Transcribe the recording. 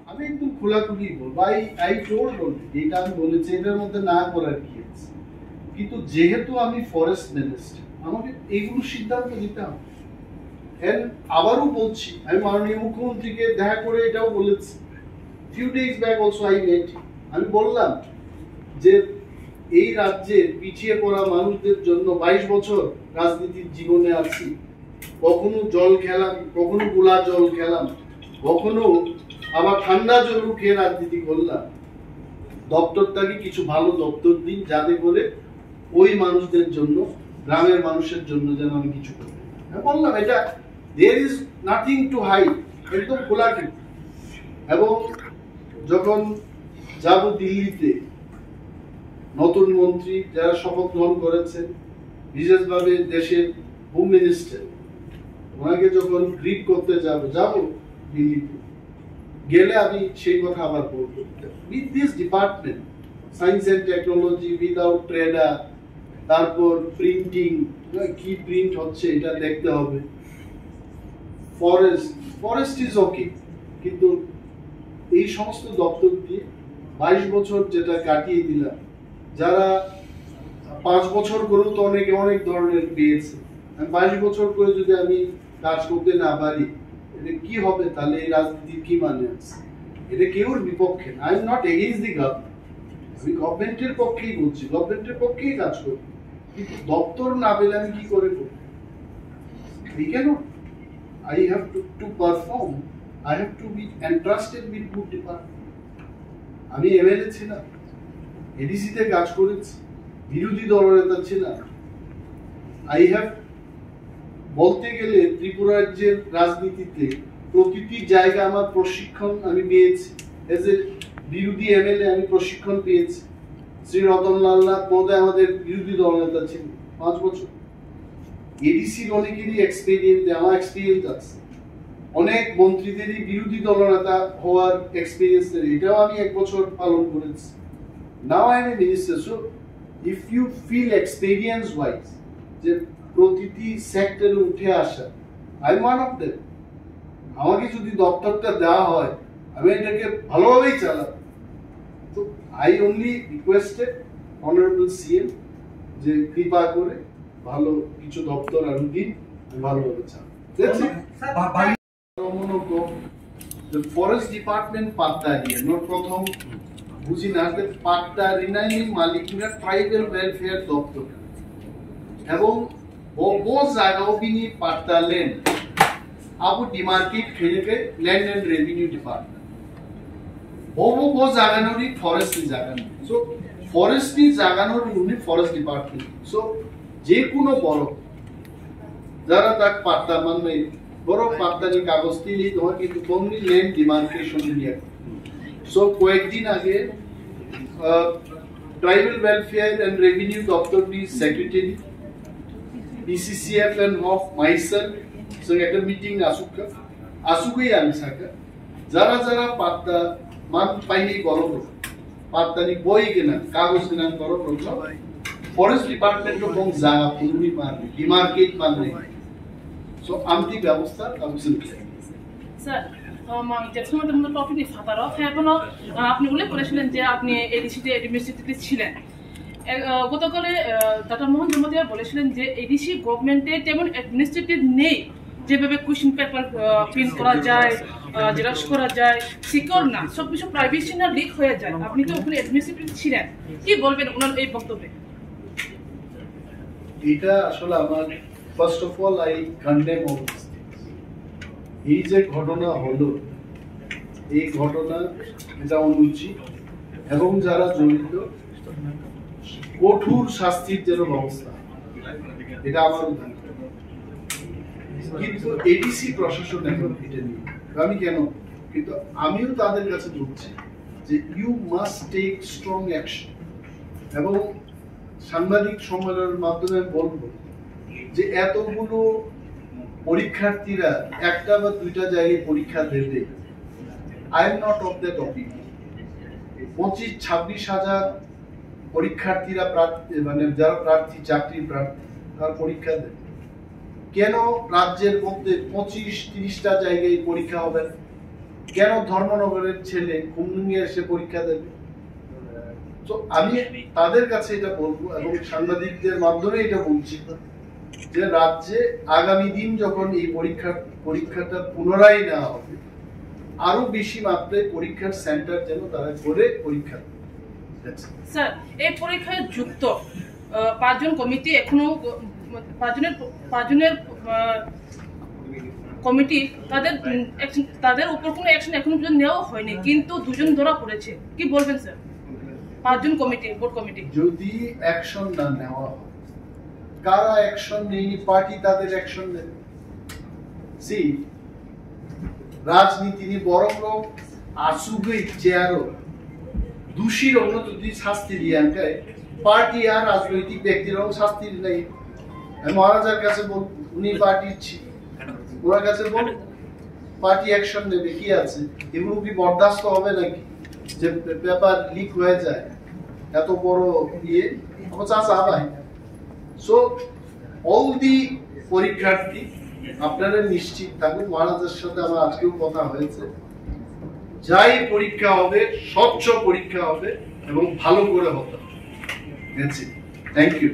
আমি একদম খোলাখুলি বলবো, আই টোল্ড যেটা আমি বলেছি এটার মধ্যে না করার কি আছে, কিন্তু যেহেতু আমি ফরেস্ট মিনিস্টার আমাকে এইগুলো সিদ্ধান্ত নিতে হবে। আবারও বলছি, আমি মাননীয় মুখ্যমন্ত্রীকে দেখা করে এটাও বলেছি, few days back also I met him. আমি বললাম যে এই রাজ্যের পিছিয়ে পড়া মানুষদের জন্য 22 বছর রাজনীতির জীবনে আছি, কখনো জল খেলাম, কখনো গোলা জল খেলাম, কখনো আবার ঠান্ডা জলও খেয়ে রাজনীতি করলাম। দপ্তরটাকে কিছু ভালো দপ্তর দিন যাতে করে ওই মানুষদের জন্য, গ্রামের মানুষের জন্য যেন আমি কিছু করি। বললাম এটা there is nothing to hide, একদম খোলাখুলি। এবং যখন যাব দিল্লিতে, নতুন মন্ত্রী যারা শপথ গ্রহণ করেছেন, বিশেষভাবে দেশের হোম মিনিস্টার, ওনাকে যখন গ্রিট করতে যাব দিল্লিতে গেলে আমি সেই কথা আবার বলবো, with this department science and technology, without trader, তারপর প্রিন্টিং, কি প্রিন্ট হচ্ছে এটা দেখতে হবে, ফরেস্ট ইজ ওকে, কিন্তু এই সমস্ত দপ্তর দিয়ে 22 বছর যেটা কাটিয়ে দিলাম, যারা 5 বছর করেও তো অনেকে অনেক ধরনের পেয়েছে, 22 বছর করে যদি আমি কাজ করতে না পারি এটা কি হবে? তাহলে এই রাজনীতির কি মানে আছে? এটা কেউর বিপক্ষে না, I am not against the government, আমি গভর্নমেন্টের পক্ষেই বলছি, গভর্নমেন্টের পক্ষেই কাজ করি, কিন্তু দপ্তর না পেলে আমি কি করে করব? We cannot. I have to perform. I have to be entrusted with good department. আমি এমএলএ ছিলাম, এডিসি তে কাজ করেছি, বিরোধী দলনেতা ছিলাম। আই হ্যাভ বলতে গেলে ত্রিপুরা রাজ্যের রাজনীতিতে প্রতিটি জায়গা আমার প্রশিক্ষণ আমি পেয়েছি। এজ এ বিরোধী এমএলএ আমি প্রশিক্ষণ পেয়েছি। শ্রী রতনলাল নাথ মহোদয় আমাদের বিরোধী দলনেতা ছিলেন 5 বছর। এডিসির অনেকেরই এক্সপেরিয়েন্স, আমার এক্সপেরিয়েন্স আছে, অনেক মন্ত্রীদেরই বিরোধী দলনেতা হওয়ার এক্সপেরিয়েন্স, এটাও আমি 1 বছর পালন করেছি। Now I am a minister, so if you feel experience wise যে প্রতিটি সেক্টরে উঠে আসা, I am one of them. আমাকে যদি দপ্তরটা দেওয়া হয় আমি এটাকে ভালোভাবেই চালাবো। তো I only requested honourable CM যে কৃপা করে ভালো কিছু দপ্তর আরো দিন, ভালোভাবে চালাবো। ফরেস্ট ডিপার্টমেন্ট পাত্তা দিয়ে প্রথম বুঝি না পাত্তা রিনাইনিং মালিকরা ট্রাইবেল ওয়েলফেয়ার দপ্তর এবং বহু জায়গাও বিনি পাত্তা লেন আবু ডিমার্কেট খেলেকে ল্যান্ড এন্ড রেভিনিউ ডিপার্টমেন্ট বহু জায়গানোরি ফরেস্টনি জায়গানো, সো ফরেস্টনি জায়গানোর উনি ফরেস্ট ডিপার্টমেন্ট। সো যে কোনো বড় যারা তাক পাত্তা মানে বড় পাত্তানি কাগজ দিলি তোমার কিন্তু কোননি ল্যান্ড ডিমার্কেশন নিয়ে। সো কয়েকদিন আগে ট্রাইবাল ওয়েলফেয়ার এন্ড রেভিনিউ দপ্তরটি secretary PCCF and of myself সঙ্গে একটা মিটিং আসুকই আমি থাকা যারা যারা পাত্তা মান পাইনি বড় পাত্তানি বই কেনা কাগজ কেনা বড় ফরেস্ট ডিপার্টমেন্ট এবং জায়গা পূর্ণি মারবে ডিমার্কেট মারবে। সো আমতি ব্যবস্থা স্যার টপিক ফাতারো এখনো আপনি উল্লেখ করেছিলেন যে আপনি এডিসিতে অ্যাডমিনিস্ট্রেটিভ ছিলেন। গতকালে ডাক্তার মোহন জমাতিয়া বলেছিলেন যে এডিসি গভর্নমেন্টে তেমন অ্যাডমিনিস্ট্রেটিভ নেই, যেভাবে কোয়েশ্চেন পেপার প্রিন্ট করা যায়, জেরক্স করা যায়, সিকিউর না, সবকিছু প্রাইভেসি না লিক হয়ে যায়। আপনি তো ওখানে অ্যাডমিনিস্ট্রেটিভ ছিলেন, কি বলবেন ওনার এই বক্তব্যে? এটা আসলে আমার first of all I condemn all this things. এই যে ঘটনা হলো, এই ঘটনা এটা অনুচিত এবং যারা জড়িত কঠোর শাস্তির যেন ব্যবস্থা, এটা আমার উদ্ধার। কিন্তু এডিসি প্রশাসন এখন এটা নিয়ে আমি কেন, কিন্তু আমিও তাদের কাছে বলছি যে you must take strong action. এবং সাংবাদিক সম্মেলনের মাধ্যমে বলবো যে এতগুলো পরীক্ষার্থীরা একটা বা দুইটা জায়গায় পরীক্ষা দেবে, I am not of that opinion. 25-26 হাজার পরীক্ষার্থীরা মানে যারা প্রার্থী, চাকরির প্রার্থী, তারা পরীক্ষা দেবে, কেন রাজ্যের মধ্যে 25-30টা জায়গায় পরীক্ষা হবে? কেন ধর্মনগরের ছেলে কুমুঙ্গে এসে পরীক্ষা দেবে? তো আমি তাদের কাছে এটা বলবো এবং সাংবাদিকদের মাধ্যমে এটা বলছি যে রাজ্যে আগামী দিন যখন এই পরীক্ষাটা পুনরায় নেওয়া হবে, আরো বেশি মাত্রায় পরীক্ষার সেন্টার যেন তারা করে পরীক্ষা দেয়। স্যার, এই পরীক্ষায় যুক্ত 5 জন কমিটি এখনো 5 জনের কমিটি তাদের উপর কোনো অ্যাকশন এখনো পর্যন্ত নেওয়া হয়নি, কিন্তু 2 জন ধরা পড়েছে। কি বলবেন স্যার? 5 জন কমিটি, বোর্ড কমিটি যদি অ্যাকশন না নেওয়া হয়, কারা অ্যাকশন নেয়নি? পার্টি তাদের অ্যাকশন নেবে। সি রাজনীতি নিয়ে বরং আসুগই চেয়ারও দোষীর অন্য যদি শাস্তি দিয়ে পার্টি আর রাজনৈতিক ব্যক্তির শাস্তি নেই। আমি মহারাজার কাছে বল, উনি পার্টির ওনার কাছে বল, পার্টি অ্যাকশন নেবে। কি আছে, এগুলো কি বরদাস্ত হবে নাকি যে পেপার লিক হয়ে যায় এত বড় ইয়ে? চাচা ভাই, সো অল দি পরীক্ষার্থী আপনারা নিশ্চিত থাকুন, মহারাজের সাথে আমার আজকেও কথা হয়েছে, যাই পরীক্ষা হবে স্বচ্ছ পরীক্ষা হবে এবং ভালো করে হতে হবে। Thank you.